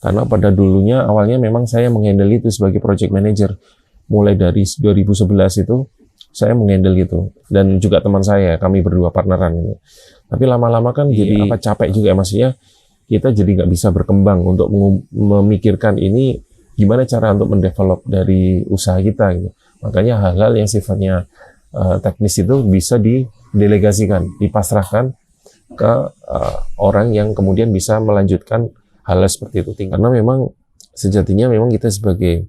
Karena pada dulunya awalnya memang saya menghandle itu sebagai project manager. Mulai dari 2011 itu saya menghandle gitu. Dan juga teman saya, kami berdua partneran gitu. Tapi lama-lama kan jadi capek juga, maksudnya kita jadi nggak bisa berkembang untuk memikirkan ini gimana cara untuk mendevelop dari usaha kita gitu. Makanya hal-hal yang sifatnya teknis itu bisa didelegasikan, dipasrahkan ke orang yang kemudian bisa melanjutkan hal seperti itu. Karena memang sejatinya memang kita sebagai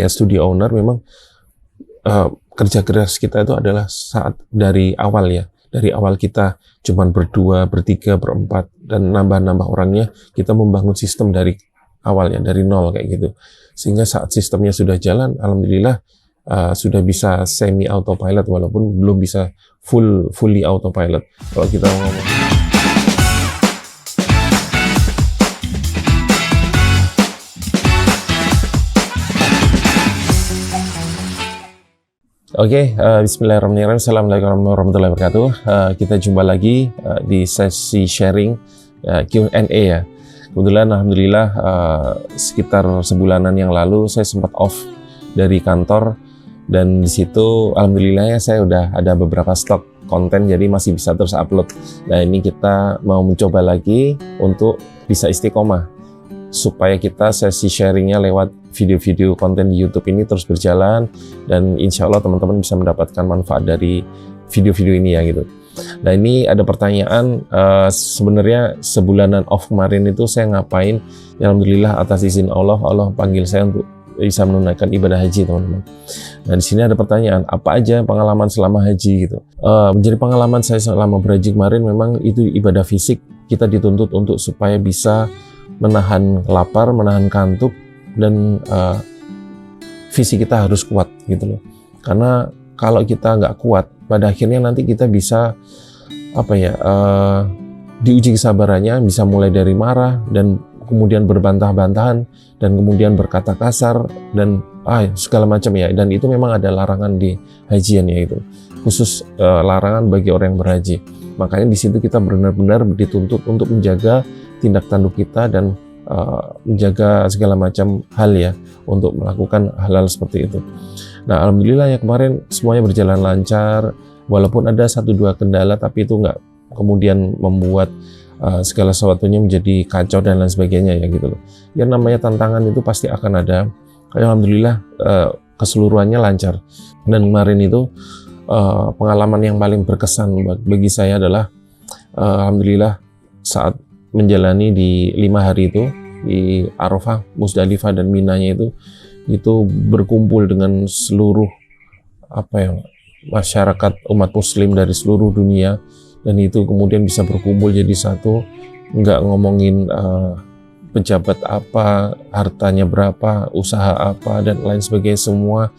studio owner memang kerja keras kita itu adalah saat dari awal ya. Dari awal kita cuman berdua, bertiga, berempat, dan nambah-nambah orangnya, kita membangun sistem dari awalnya, dari nol kayak gitu. Sehingga saat sistemnya sudah jalan, alhamdulillah sudah bisa semi autopilot walaupun belum bisa fully autopilot. Kalau kita ngomong Bismillahirrahmanirrahim. Assalamualaikum warahmatullahi wabarakatuh. Kita jumpa lagi di sesi sharing Q&A ya. Kebetulan alhamdulillah sekitar sebulanan yang lalu saya sempat off dari kantor, dan di situ alhamdulillah ya saya udah ada beberapa stok konten, jadi masih bisa terus upload. Nah, ini kita mau mencoba lagi untuk bisa istiqomah supaya kita sesi sharingnya lewat video-video konten di YouTube ini terus berjalan, dan insya Allah teman-teman bisa mendapatkan manfaat dari video-video ini ya gitu. Nah, ini ada pertanyaan, sebenarnya sebulanan off kemarin itu saya ngapain? Ya, alhamdulillah atas izin Allah, Allah panggil saya untuk bisa menunaikan ibadah haji teman-teman. Nah, di sini ada pertanyaan, apa aja pengalaman selama haji gitu. Menjadi pengalaman saya selama berhaji kemarin, memang itu ibadah fisik, kita dituntut untuk supaya bisa menahan lapar, menahan kantuk, dan visi kita harus kuat gitu loh. Karena kalau kita nggak kuat, pada akhirnya nanti kita bisa diuji kesabarannya, bisa mulai dari marah dan kemudian berbantah-bantahan dan kemudian berkata kasar dan segala macam ya. Dan itu memang ada larangan di hajian ya, itu khusus larangan bagi orang yang berhaji. Makanya di situ kita benar-benar dituntut untuk menjaga tindak tanduk kita dan menjaga segala macam hal ya untuk melakukan hal-hal seperti itu. Nah, alhamdulillah ya kemarin semuanya berjalan lancar, walaupun ada 1-2 kendala, tapi itu nggak kemudian membuat segala sesuatunya menjadi kacau dan lain sebagainya ya gitu loh. Yang namanya tantangan itu pasti akan ada. Alhamdulillah keseluruhannya lancar. Dan kemarin itu pengalaman yang paling berkesan bagi saya adalah alhamdulillah saat menjalani di 5 hari itu di Arafah, Musdalifah dan Minanya itu berkumpul dengan seluruh masyarakat umat muslim dari seluruh dunia, dan itu kemudian bisa berkumpul jadi satu, nggak ngomongin pejabat apa, hartanya berapa, usaha apa dan lain sebagainya, semua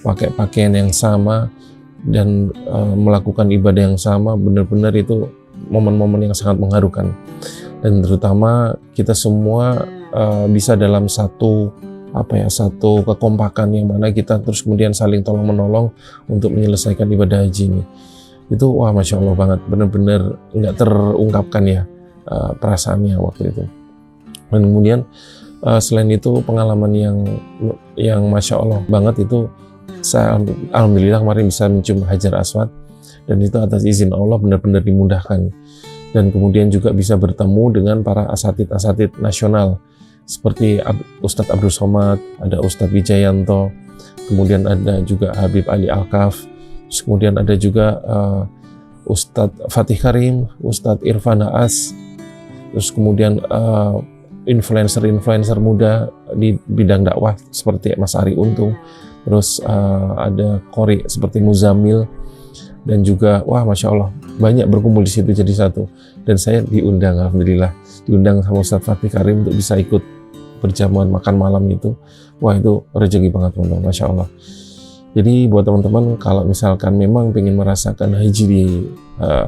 pakai pakaian yang sama dan melakukan ibadah yang sama. Benar-benar itu momen-momen yang sangat mengharukan. Dan terutama kita semua bisa dalam satu kekompakan yang mana kita terus kemudian saling tolong menolong untuk menyelesaikan ibadah haji ini. Itu masya Allah banget, benar-benar nggak terungkapkan ya perasaannya waktu itu. Dan kemudian selain itu pengalaman yang masya Allah banget itu, saya alhamdulillah kemarin bisa mencium Hajar Aswad, dan itu atas izin Allah benar-benar dimudahkan. Dan kemudian juga bisa bertemu dengan para asatid nasional seperti Ustadz Abdul Somad, ada Ustadz Wijayanto, kemudian ada juga Habib Ali Alkaf, kemudian ada juga Ustadz Fatih Karim, Ustadz Irfan Naas, terus kemudian influencer muda di bidang dakwah seperti Mas Ari Untung, terus ada Qori seperti Muzamil, dan juga masya Allah banyak berkumpul di situ jadi satu. Dan saya diundang, alhamdulillah diundang sama Ustadz Fatih Karim untuk bisa ikut perjamuan makan malam itu. Itu rezeki banget teman-teman, masya Allah. Jadi buat teman-teman, kalau misalkan memang pengen merasakan haji di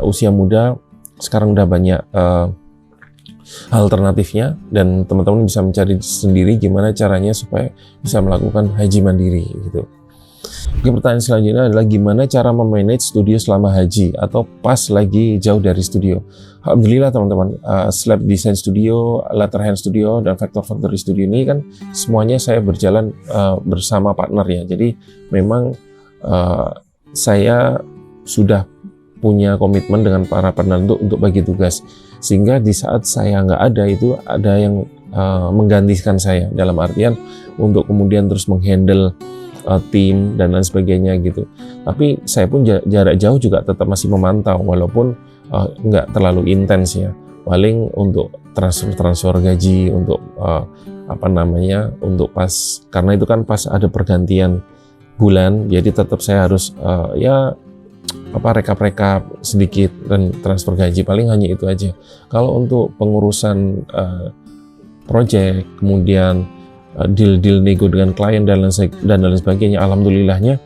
usia muda, sekarang udah banyak alternatifnya, dan teman-teman bisa mencari sendiri gimana caranya supaya bisa melakukan haji mandiri gitu. Oke, pertanyaan selanjutnya adalah gimana cara memanage studio selama haji atau pas lagi jauh dari studio. Alhamdulillah teman-teman, Slab Design Studio, Letterhand Studio, dan Vector Factory Studio ini kan semuanya saya berjalan bersama partner ya. Jadi memang saya sudah punya komitmen dengan para partner untuk bagi tugas, sehingga di saat saya nggak ada itu ada yang menggantikan saya, dalam artian untuk kemudian terus menghandle tim dan lain sebagainya gitu. Tapi saya pun jarak jauh juga tetap masih memantau, walaupun nggak terlalu intens ya, paling untuk transfer gaji, untuk untuk pas, karena itu kan pas ada pergantian bulan, jadi tetap saya harus rekap sedikit dan transfer gaji, paling hanya itu aja. Kalau untuk pengurusan project, kemudian deal nego dengan klien dan lain sebagainya, alhamdulillahnya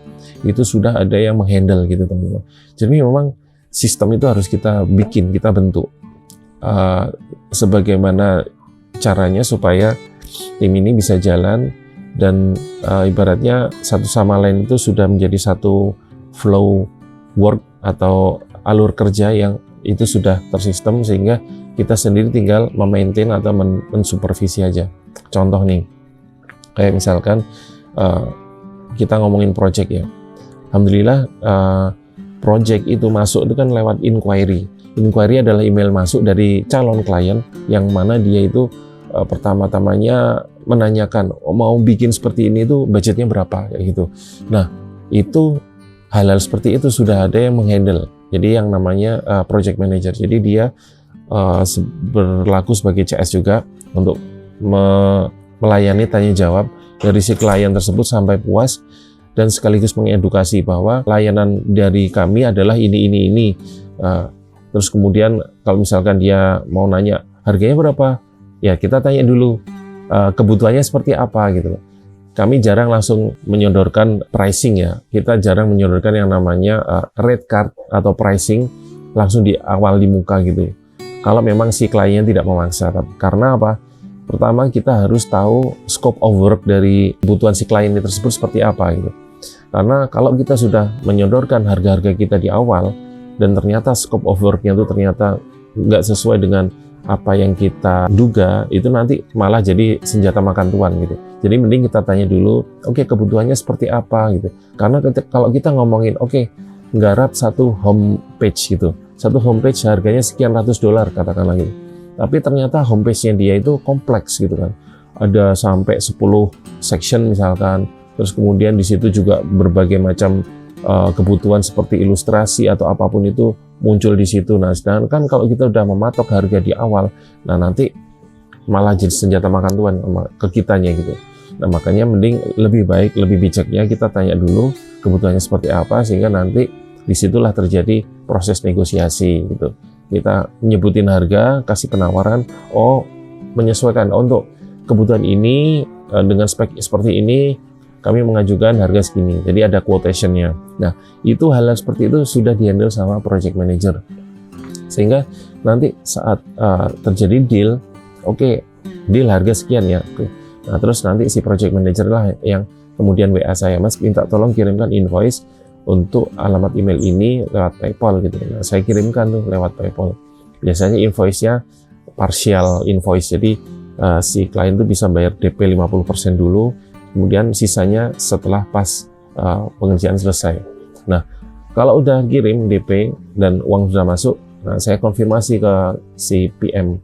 itu sudah ada yang menghandle gitu teman-teman. Jadi memang sistem itu harus kita bikin, kita bentuk sebagaimana caranya supaya tim ini bisa jalan dan ibaratnya satu sama lain itu sudah menjadi satu flow work atau alur kerja yang itu sudah tersistem, sehingga kita sendiri tinggal memaintain atau mensupervisi aja. Contoh nih, kayak misalkan kita ngomongin project ya, alhamdulillah project itu masuk itu kan lewat inquiry. Inquiry adalah email masuk dari calon klien yang mana dia itu pertama-tamanya menanyakan mau bikin seperti ini itu budgetnya berapa kayak gitu. Nah, itu hal-hal seperti itu sudah ada yang menghandle. Jadi yang namanya project manager. Jadi dia berlaku sebagai CS juga untuk melayani tanya jawab dari si klien tersebut sampai puas, dan sekaligus mengedukasi bahwa layanan dari kami adalah ini. Terus kemudian kalau misalkan dia mau nanya harganya berapa, ya kita tanya dulu kebutuhannya seperti apa gitu loh. Kami jarang langsung menyodorkan pricing ya, kita jarang menyodorkan yang namanya rate card atau pricing langsung di awal di muka gitu. Kalau memang si klien tidak memaksa, karena apa? Pertama, kita harus tahu scope of work dari kebutuhan si klien tersebut seperti apa gitu. Karena kalau kita sudah menyodorkan harga-harga kita di awal dan ternyata scope of work-nya itu ternyata nggak sesuai dengan apa yang kita duga, itu nanti malah jadi senjata makan tuan gitu. Jadi mending kita tanya dulu, oke, kebutuhannya seperti apa gitu. Karena kalau kita ngomongin, oke, nggarap satu homepage gitu, satu homepage harganya sekian ratus dolar katakanlah gitu. Tapi ternyata homepage-nya dia itu kompleks gitu kan. Ada sampai 10 section misalkan. Terus kemudian di situ juga berbagai macam kebutuhan seperti ilustrasi atau apapun itu muncul di situ. Nah, sedangkan kalau kita udah mematok harga di awal, nah nanti malah jadi senjata makan tuan ke kitanya gitu. Nah, makanya mending lebih baik, lebih bijaknya kita tanya dulu kebutuhannya seperti apa, sehingga nanti disitulah terjadi proses negosiasi gitu. Kita nyebutin harga, kasih penawaran, menyesuaikan untuk kebutuhan ini dengan spek seperti ini, kami mengajukan harga segini. Jadi ada quotation-nya. Nah, itu hal-hal seperti itu sudah dihandle sama project manager. Sehingga nanti saat terjadi deal, deal harga sekian ya. Nah, terus nanti si project manager lah yang kemudian WA saya, Mas, minta tolong kirimkan invoice untuk alamat email ini lewat PayPal gitu. Nah, saya kirimkan tuh lewat PayPal. Biasanya invoice-nya partial invoice, jadi si klien tuh bisa bayar DP 50% dulu, kemudian sisanya setelah pas pengerjaan selesai. Nah, kalau udah kirim DP dan uang sudah masuk, nah saya konfirmasi ke si PM,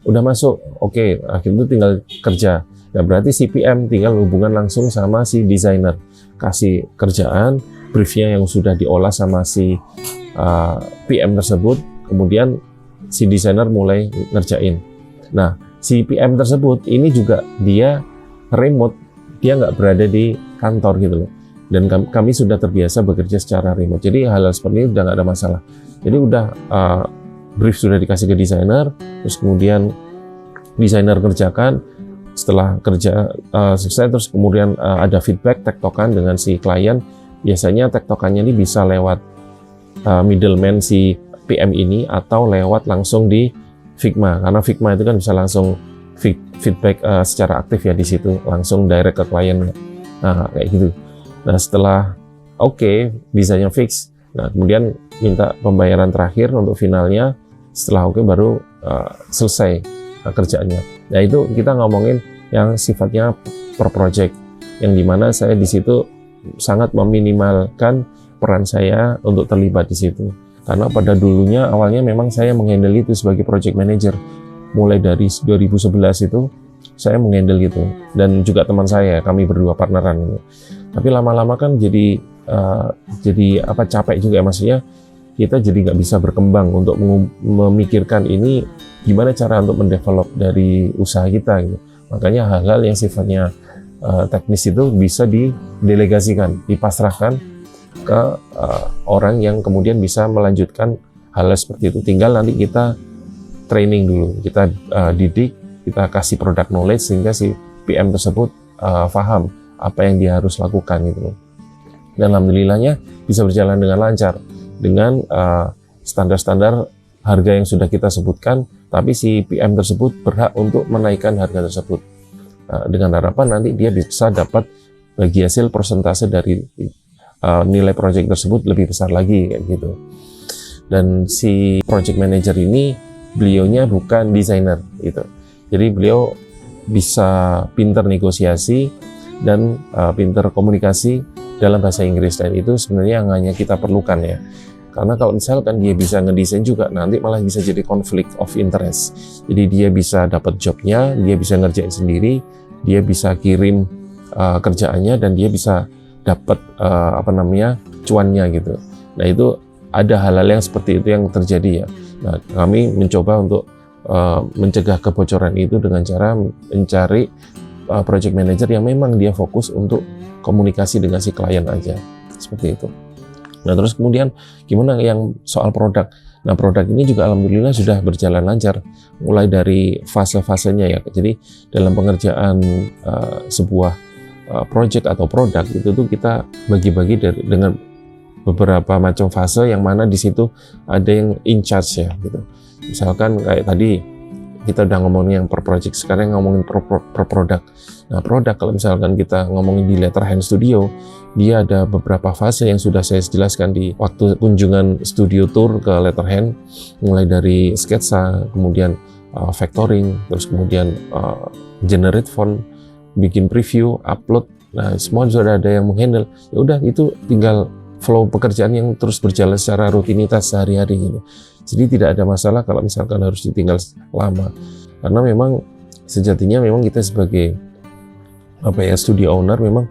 udah masuk, oke, akhirnya itu tinggal kerja. Nah, berarti si PM tinggal hubungan langsung sama si desainer, kasih kerjaan, briefnya yang sudah diolah sama si PM tersebut, kemudian si desainer mulai ngerjain. Nah, si PM tersebut ini juga dia remote, dia nggak berada di kantor gitu loh. Dan kami sudah terbiasa bekerja secara remote. Jadi hal-hal seperti ini udah nggak ada masalah. Jadi udah brief sudah dikasih ke desainer, terus kemudian desainer kerjakan. Setelah kerja selesai, terus kemudian ada feedback, tektokan dengan si klien. Biasanya tektokannya ini bisa lewat middleman si PM ini atau lewat langsung di Figma, karena Figma itu kan bisa langsung feedback secara aktif ya di situ, langsung direct ke klien. Nah, kayak gitu. Nah, setelah desainnya fix, nah kemudian minta pembayaran terakhir untuk finalnya setelah oke baru selesai kerjaannya. Nah itu kita ngomongin yang sifatnya per project, yang dimana saya di situ sangat meminimalkan peran saya untuk terlibat di situ. Karena pada dulunya awalnya memang saya menghandle itu sebagai project manager. Mulai dari 2011 itu saya menghandle gitu, dan juga teman saya, kami berdua partneran gitu. Tapi lama-lama kan jadi capek juga, maksudnya kita jadi nggak bisa berkembang untuk memikirkan ini gimana cara untuk mendevelop dari usaha kita gitu. Makanya hal-hal yang sifatnya teknis itu bisa didelegasikan, dipasrahkan ke orang yang kemudian bisa melanjutkan hal seperti itu. Tinggal nanti kita training dulu, kita didik, kita kasih product knowledge sehingga si PM tersebut paham apa yang dia harus lakukan gitu. Dan alhamdulillahnya bisa berjalan dengan lancar dengan standar-standar harga yang sudah kita sebutkan, tapi si PM tersebut berhak untuk menaikkan harga tersebut dengan harapan nanti dia bisa dapat bagi hasil persentase dari nilai proyek tersebut lebih besar lagi kayak gitu. Dan si project manager ini beliaunya bukan desainer gitu. Jadi beliau bisa pinter negosiasi dan pinter komunikasi dalam bahasa Inggris, dan itu sebenarnya yang hanya kita perlukan ya. Karena kalau misalkan dia bisa ngedesain juga, nanti malah bisa jadi conflict of interest. Jadi dia bisa dapat jobnya, dia bisa ngerjain sendiri, dia bisa kirim kerjaannya, dan dia bisa dapat cuannya gitu. Nah itu ada hal-hal yang seperti itu yang terjadi ya. Nah kami mencoba untuk mencegah kebocoran itu dengan cara mencari project manager yang memang dia fokus untuk komunikasi dengan si klien aja, seperti itu. Nah terus kemudian gimana yang soal produk? Nah produk ini juga alhamdulillah sudah berjalan lancar mulai dari fase-fasenya ya. Jadi dalam pengerjaan sebuah project atau produk itu tuh kita bagi-bagi dengan beberapa macam fase, yang mana di situ ada yang in charge ya gitu. Misalkan kayak tadi kita udah ngomongin yang per project, sekarang ngomongin per produk. Nah produk kalau misalkan kita ngomongin di Letterhand Studio, dia ada beberapa fase yang sudah saya jelaskan di waktu kunjungan studio tour ke Letterhand, mulai dari sketsa, kemudian factoring, terus kemudian generate font, bikin preview, upload. Nah semua sudah ada yang menghandle. Ya udah itu tinggal flow pekerjaan yang terus berjalan secara rutinitas sehari-hari gitu. Jadi tidak ada masalah kalau misalkan harus ditinggal lama, karena memang sejatinya memang kita sebagai studio owner memang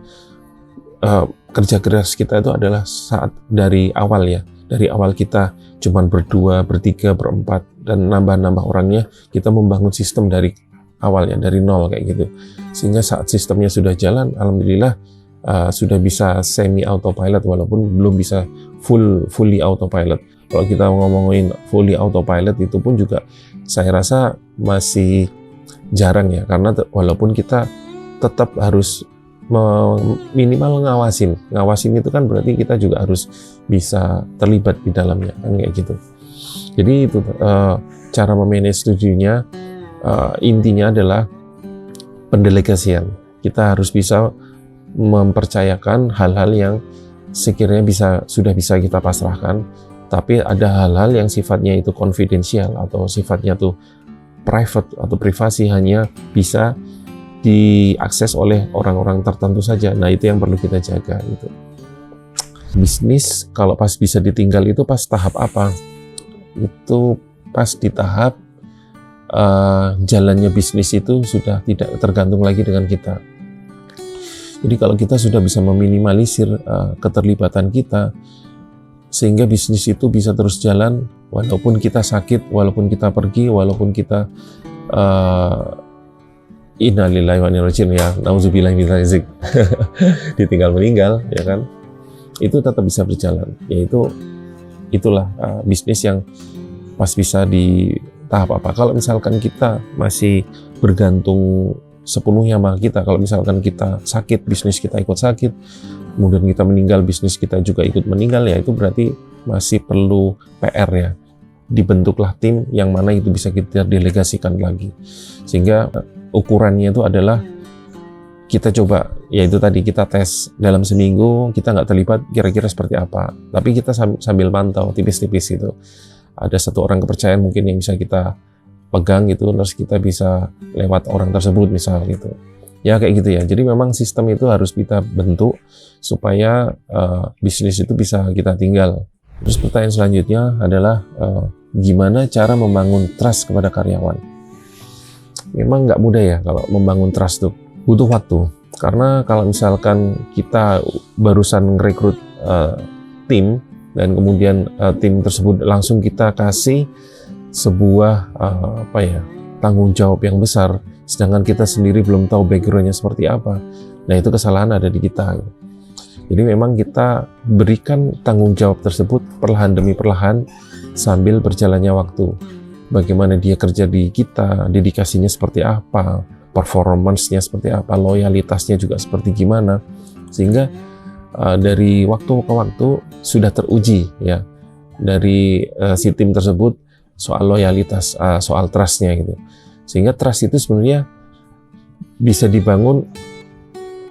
kerja keras kita itu adalah saat dari awal ya. Dari awal kita cuman berdua, bertiga, berempat, dan nambah-nambah orangnya, kita membangun sistem dari awalnya, dari nol kayak gitu. Sehingga saat sistemnya sudah jalan, alhamdulillah sudah bisa semi autopilot walaupun belum bisa fully autopilot. Kalau kita ngomongin fully autopilot itu pun juga saya rasa masih jarang ya, karena walaupun kita tetap harus minimal ngawasin itu kan berarti kita juga harus bisa terlibat di dalamnya kan kayak gitu. Jadi itu cara memanage studionya, intinya adalah pendelegasian. Kita harus bisa mempercayakan hal-hal yang sekiranya sudah bisa kita pasrahkan, tapi ada hal-hal yang sifatnya itu confidential atau sifatnya tuh private atau privasi, hanya bisa diakses oleh orang-orang tertentu saja. Nah itu yang perlu kita jaga gitu. Bisnis kalau pas bisa ditinggal itu pas tahap apa? Itu pas di tahap jalannya bisnis itu sudah tidak tergantung lagi dengan kita. Jadi kalau kita sudah bisa meminimalisir keterlibatan kita, sehingga bisnis itu bisa terus jalan walaupun kita sakit, walaupun kita pergi, walaupun kita innalillahi wa inna ilaihi raji'un ya, nauzubillahi minal zik, ditinggal meninggal ya kan, itu tetap bisa berjalan. Yaitu itulah bisnis yang pas bisa di tahap apa. Kalau misalkan kita masih bergantung sepenuhnya sama kita, kalau misalkan kita sakit, bisnis kita ikut sakit, kemudian kita meninggal, bisnis kita juga ikut meninggal, ya itu berarti masih perlu PR ya. Dibentuklah tim yang mana itu bisa kita delegasikan lagi, sehingga ukurannya itu adalah kita coba, yaitu tadi kita tes dalam seminggu kita nggak terlibat, kira-kira seperti apa, tapi kita sambil pantau tipis-tipis itu ada satu orang kepercayaan mungkin yang bisa kita pegang gitu, terus kita bisa lewat orang tersebut misal gitu. Ya kayak gitu ya. Jadi memang sistem itu harus kita bentuk supaya bisnis itu bisa kita tinggal. Terus pertanyaan selanjutnya adalah gimana cara membangun trust kepada karyawan? Memang nggak mudah ya kalau membangun trust itu, butuh waktu. Karena kalau misalkan kita barusan rekrut tim dan kemudian tim tersebut langsung kita kasih sebuah tanggung jawab yang besar, sedangkan kita sendiri belum tahu backgroundnya seperti apa. Nah itu kesalahan ada di kita. Jadi memang kita berikan tanggung jawab tersebut perlahan demi perlahan sambil berjalannya waktu. Bagaimana dia kerja di kita, dedikasinya seperti apa, performance-nya seperti apa, loyalitasnya juga seperti gimana, sehingga dari waktu ke waktu sudah teruji ya dari si tim tersebut soal loyalitas, soal trust-nya gitu. Sehingga trust itu sebenarnya bisa dibangun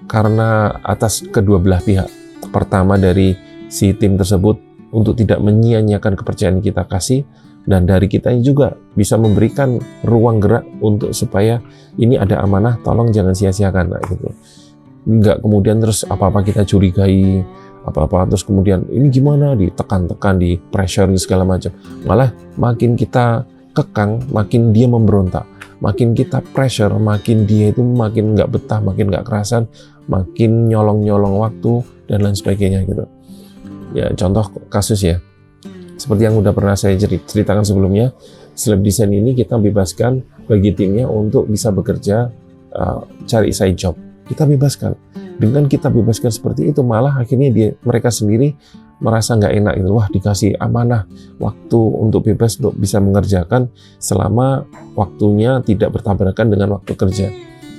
karena atas kedua belah pihak. Pertama dari si tim tersebut untuk tidak menyia-nyiakan kepercayaan kita kasih, dan dari kita juga bisa memberikan ruang gerak untuk supaya ini ada amanah, tolong jangan sia-siakan gitu. Enggak kemudian terus apa-apa kita curigai, apa-apa terus kemudian ini gimana, ditekan-tekan, di pressure segala macam. Malah makin kita kekang, makin dia memberontak. Makin kita pressure, makin dia itu makin nggak betah, makin nggak kerasan, makin nyolong-nyolong waktu dan lain sebagainya gitu. Ya contoh kasus ya, seperti yang udah pernah saya ceritakan sebelumnya, Celeb Design ini kita bebaskan bagi timnya untuk bisa bekerja, cari side job. Kita bebaskan. Dengan kita bebaskan seperti itu, malah akhirnya mereka sendiri merasa nggak enak gitu. Wah, dikasih amanah waktu untuk bebas untuk bisa mengerjakan selama waktunya tidak bertabrakan dengan waktu kerja.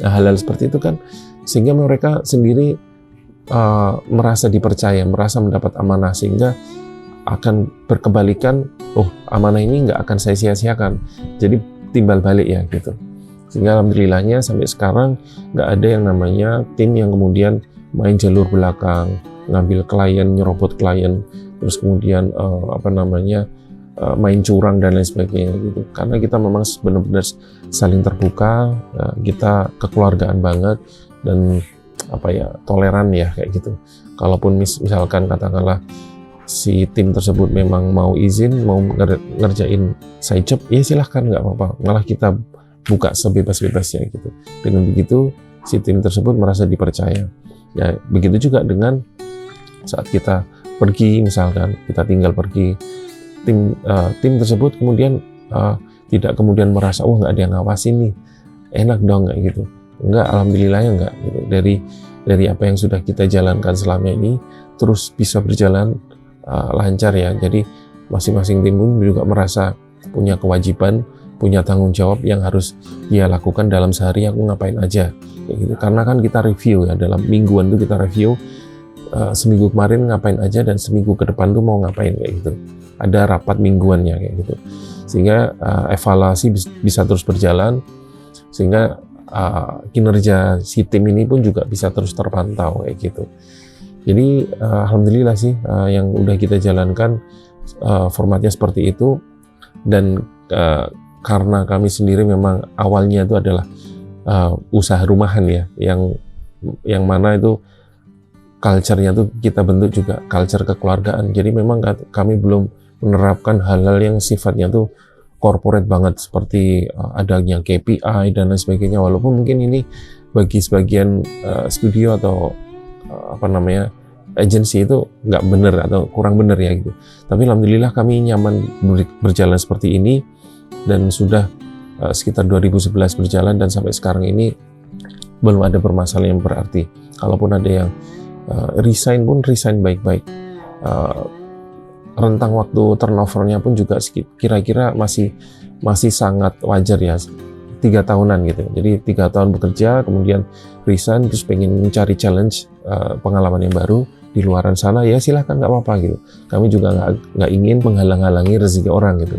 Nah, hal-hal seperti itu kan sehingga mereka sendiri merasa dipercaya, merasa mendapat amanah, sehingga akan berkebalikan, oh amanah ini nggak akan saya sia-siakan, jadi timbal balik ya gitu. Sehingga alhamdulillahnya sampai sekarang nggak ada yang namanya tim yang kemudian main jalur belakang, ngambil klien, nyerobot klien, terus kemudian main curang dan lain sebagainya gitu. Karena kita memang benar-benar saling terbuka, kita kekeluargaan banget dan toleran ya kayak gitu. Kalaupun misalkan katakanlah si tim tersebut memang mau izin, mau ngerjain side job, ya silahkan, nggak apa-apa. Malah kita buka sebebas-bebasnya gitu. Dengan begitu, si tim tersebut merasa dipercaya. Ya, begitu juga dengan saat kita pergi, misalkan kita tinggal pergi, tim tersebut kemudian tidak kemudian merasa, oh nggak ada yang ngawasin nih, enak dong nggak gitu. Enggak, alhamdulillahnya enggak gitu. Dari apa yang sudah kita jalankan selama ini, terus bisa berjalan lancar ya. Jadi masing-masing tim pun juga merasa punya kewajiban, punya tanggung jawab yang harus dia lakukan dalam sehari. Aku ngapain aja kayak gitu. Karena kan kita review ya, dalam mingguan itu kita review seminggu kemarin ngapain aja dan seminggu ke depan tuh mau ngapain kayak gitu. Ada rapat mingguannya kayak gitu, sehingga evaluasi bisa terus berjalan, sehingga kinerja si tim ini pun juga bisa terus terpantau kayak gitu. Jadi alhamdulillah sih yang udah kita jalankan formatnya seperti itu, dan karena kami sendiri memang awalnya itu adalah usaha rumahan ya, yang mana itu culture-nya tuh kita bentuk juga culture kekeluargaan. Jadi memang kami belum menerapkan hal-hal yang sifatnya tuh corporate banget seperti adanya KPI dan lain sebagainya, walaupun mungkin ini bagi sebagian studio atau agensi itu nggak benar atau kurang benar ya gitu. Tapi alhamdulillah kami nyaman berjalan seperti ini, dan sudah sekitar 2011 berjalan, dan sampai sekarang ini belum ada permasalahan yang berarti. Kalaupun ada yang resign pun resign baik-baik. Rentang waktu turnovernya pun juga kira-kira masih sangat wajar ya, 3 tahunan gitu. Jadi 3 tahun bekerja, kemudian resign, terus pengen mencari challenge, pengalaman yang baru di luaran sana, ya silahkan, nggak apa-apa gitu. Kami juga nggak ingin menghalang-halangi rezeki orang gitu.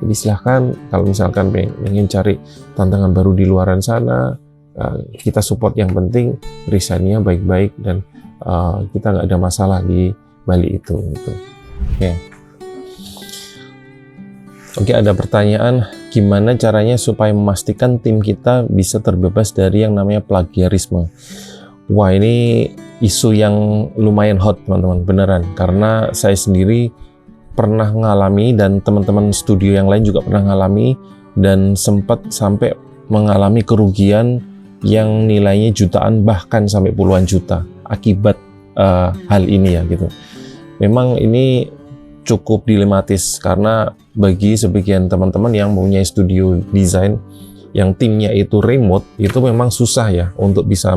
Jadi silahkan, kalau misalkan pengen cari tantangan baru di luaran sana, kita support. Yang penting resignnya baik-baik dan kita nggak ada masalah di balik itu gitu. Oke. Oke, ada pertanyaan, gimana caranya supaya memastikan tim kita bisa terbebas dari yang namanya plagiarisme? Wah, ini isu yang lumayan hot, teman-teman, beneran. Karena saya sendiri pernah ngalami dan teman-teman studio yang lain juga pernah ngalami dan sempat sampai mengalami kerugian yang nilainya jutaan bahkan sampai puluhan juta akibat hal ini ya gitu. Memang ini cukup dilematis karena bagi sebagian teman-teman yang mempunyai studio desain yang timnya itu remote, itu memang susah ya untuk bisa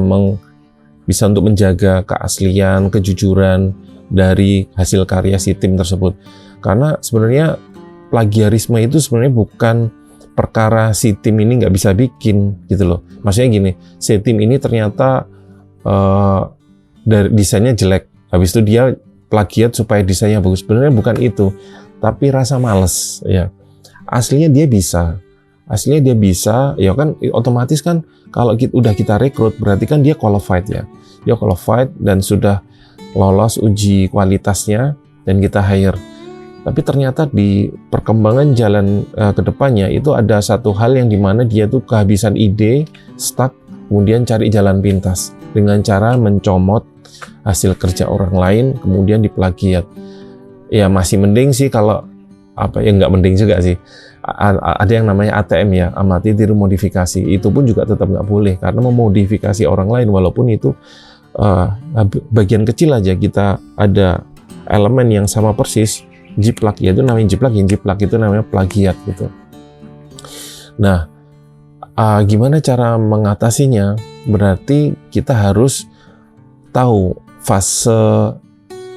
untuk menjaga keaslian, kejujuran dari hasil karya si tim tersebut. Karena sebenarnya plagiarisme itu sebenarnya bukan perkara si tim ini nggak bisa bikin gitu loh. Maksudnya gini, si tim ini ternyata dari desainnya jelek, habis itu dia plagiat supaya desainnya bagus. Sebenarnya bukan itu, tapi rasa males ya. Aslinya dia bisa ya kan, otomatis kan kalau udah kita rekrut berarti kan dia qualified ya. Dia qualified dan sudah lolos uji kualitasnya dan kita hire. Tapi ternyata di perkembangan jalan ke depannya itu ada satu hal yang dimana dia tuh kehabisan ide, stuck, kemudian cari jalan pintas dengan cara mencomot hasil kerja orang lain kemudian diplagiat. Ya masih mending sih kalau nggak mending juga sih. Ada yang namanya ATM ya, amati tiru modifikasi. Itu pun juga tetap nggak boleh karena memodifikasi orang lain walaupun itu bagian kecil aja, kita ada elemen yang sama persis, jiplak ya itu namanya jiplak, yang jiplak itu namanya plagiat gitu. Nah, gimana cara mengatasinya? Berarti kita harus tahu fase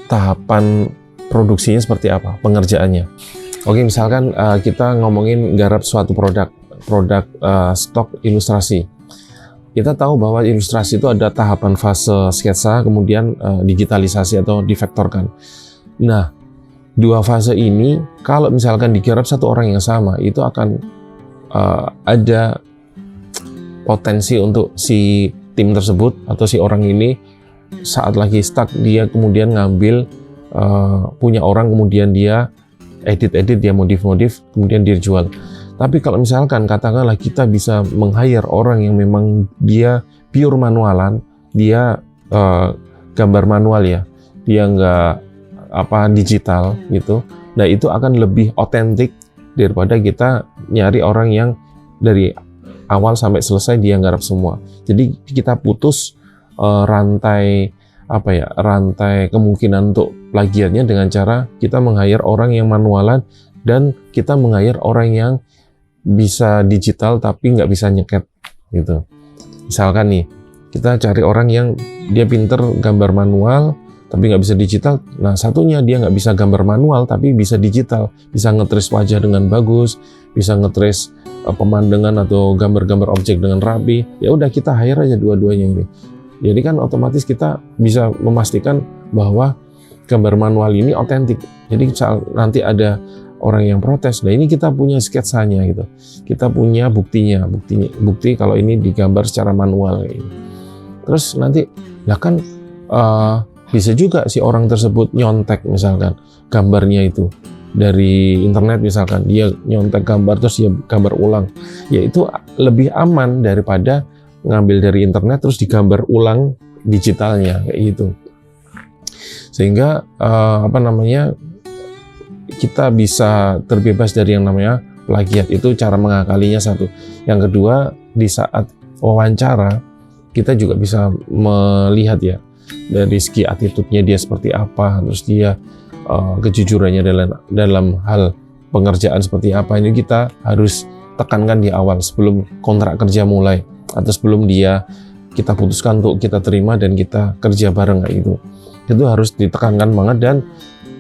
tahapan produksinya seperti apa, pengerjaannya. Oke, misalkan kita ngomongin garap suatu produk stok ilustrasi. Kita tahu bahwa ilustrasi itu ada tahapan fase sketsa, kemudian digitalisasi atau divektorkan. Nah, dua fase ini kalau misalkan digarap satu orang yang sama, itu akan ada potensi untuk si tim tersebut atau si orang ini saat lagi stuck, dia kemudian ngambil punya orang, kemudian dia edit, dia modif, kemudian dia jual. Tapi kalau misalkan katakanlah kita bisa meng-hire orang yang memang dia pure manualan, dia gambar manual ya, dia nggak digital gitu. Nah itu akan lebih otentik daripada kita nyari orang yang dari awal sampai selesai dia garap semua. Jadi kita putus rantai kemungkinan untuk plagiatnya dengan cara kita meng-hire orang yang manualan dan kita meng-hire orang yang bisa digital tapi nggak bisa nyeket gitu. Misalkan nih, kita cari orang yang dia pinter gambar manual tapi nggak bisa digital. Nah satunya dia nggak bisa gambar manual tapi bisa digital, bisa nge-trace wajah dengan bagus, bisa nge-trace pemandangan atau gambar-gambar objek dengan rapi. Ya udah kita hire aja dua-duanya ini. Jadi kan otomatis kita bisa memastikan bahwa gambar manual ini otentik. Jadi nanti ada orang yang protes, nah ini kita punya sketsanya gitu. Kita punya bukti kalau ini digambar secara manual kayak gitu. Terus nanti kan bisa juga si orang tersebut nyontek misalkan gambarnya itu dari internet, misalkan dia nyontek gambar terus dia gambar ulang. Ya itu lebih aman daripada ngambil dari internet terus digambar ulang digitalnya kayak gitu. Sehingga kita bisa terbebas dari yang namanya plagiat. Itu cara mengakalinya satu. Yang kedua, di saat wawancara kita juga bisa melihat ya dari segi attitude-nya dia seperti apa, terus dia kejujurannya dalam hal pengerjaan seperti apa. Ini kita harus tekankan di awal sebelum kontrak kerja mulai atau sebelum kita putuskan untuk kita terima dan kita kerja bareng kayak gitu. Itu harus ditekankan banget dan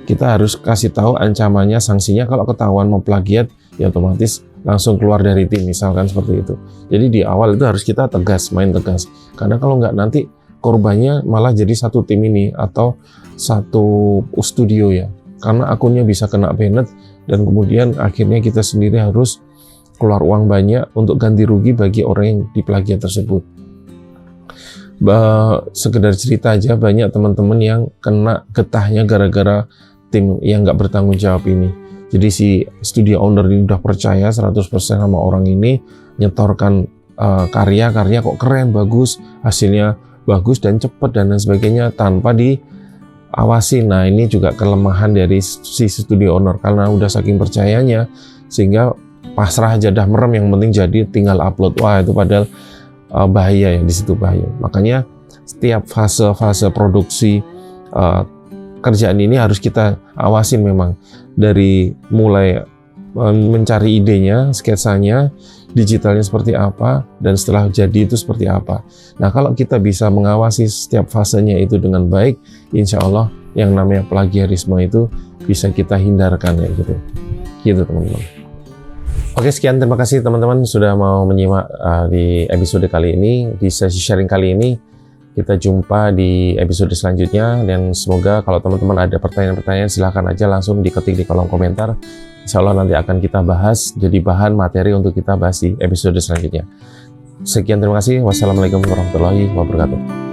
kita harus kasih tahu ancamannya, sanksinya kalau ketahuan mau plagiat ya otomatis langsung keluar dari tim misalkan seperti itu. Jadi di awal itu harus kita main tegas. Karena kalau nggak nanti korbannya malah jadi satu tim ini atau satu studio ya. Karena akunnya bisa kena banned dan kemudian akhirnya kita sendiri harus keluar uang banyak untuk ganti rugi bagi orang yang diplagiat tersebut. Sekedar cerita aja, banyak teman-teman yang kena getahnya gara-gara tim yang nggak bertanggung jawab ini. Jadi si studio owner ini udah percaya 100% sama orang ini, nyetorkan karya kok keren, bagus, hasilnya bagus dan cepet dan lain sebagainya tanpa diawasi. Nah ini juga kelemahan dari si studio owner karena udah saking percayanya sehingga pasrah aja, dah merem, yang penting jadi tinggal upload. Wah itu padahal bahaya ya, di situ bahaya. Makanya setiap fase-fase produksi kerjaan ini harus kita awasin memang, dari mulai mencari idenya, sketsanya, digitalnya seperti apa, dan setelah jadi itu seperti apa. Nah kalau kita bisa mengawasi setiap fasenya itu dengan baik, insya Allah yang namanya plagiarisme itu bisa kita hindarkan ya gitu teman-teman. Oke, sekian, terima kasih teman-teman sudah mau menyimak di episode kali ini, di sesi sharing kali ini. Kita jumpa di episode selanjutnya, dan semoga kalau teman-teman ada pertanyaan-pertanyaan silahkan aja langsung diketik di kolom komentar. Insya Allah nanti akan kita bahas jadi bahan materi untuk kita bahas di episode selanjutnya. Sekian, terima kasih. Wassalamualaikum warahmatullahi wabarakatuh.